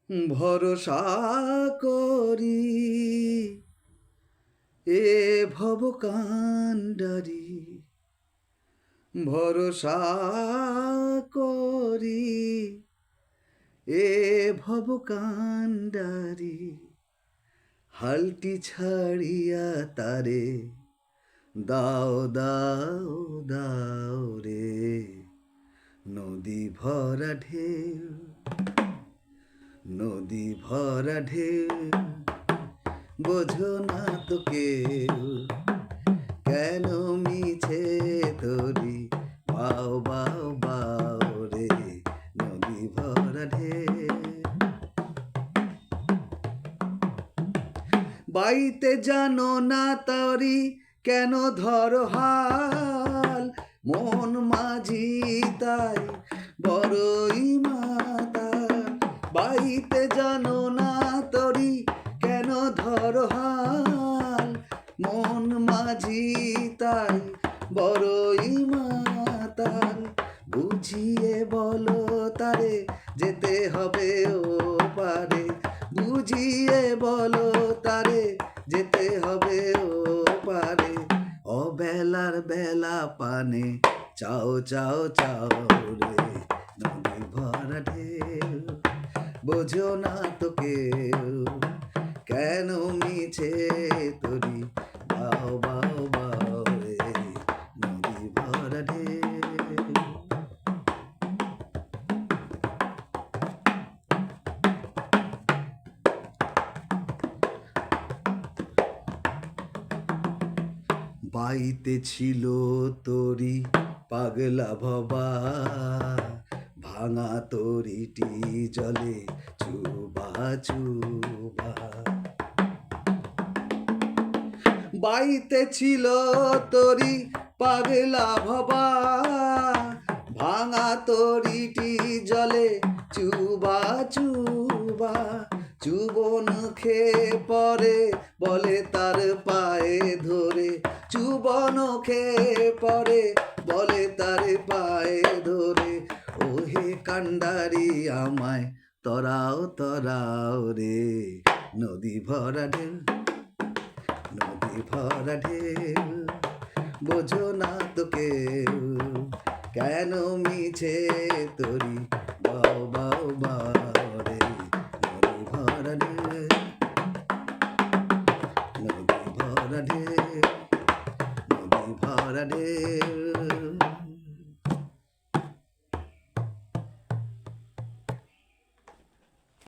ভরসা করি এ ভব কাণ্ডারি, ভরসা করি এ ভব কাণ্ডারি। হালটি ছাড়িয়া তারে দাও দাও দাও রে, নদী ভরা ঢেউ, নদী ভরা ঢেউ, বোঝো না তো কেউ, কেন মিছে তরি বাও বাও বাও রে, নদী ভরা ঢেউ। বাইতে জানো না তরি কেন ধরো হাল, মন মাঝি তাই বড়ই মাতাল। বাইতে জানো না তরি কেন ধরো হাল, মন মাঝি তাই বড়ই মাতাল। বুঝিয়ে বলো তারে যেতে হবে ও পারে, বুঝিয়ে বলো তারে যেতে হবে ও পারে। অবেলার বেলা পানে চাও চাও চাও রে, নদী ভরা ঢেউ, বোঝো না তো কেউ, কেন মিছে তরি বাও বাও বাও রে, নদী ভরা ঢেউ। বাইতে ছিল তরি পাগলা ভবা, ভাঙা তরিটি জলে চুবা চুবা। বাইতে ছিল তরি পাগলা ভবা, ভাঙা তরিটি জলে চুবা চুবা। চুবন খেয়ে পরে বলে তার পায়ে ধরে, চুবন খেয়ে পরে বলে তার পায়ে ধরে। ওহে কান্ডারি আমায় তরাও তরাও রে, নদী ভরা ঢেউ, নদী ভরা ঢেউ, বোঝো না তো কেউ, কেন মিছে তরি বাও বাও বাও।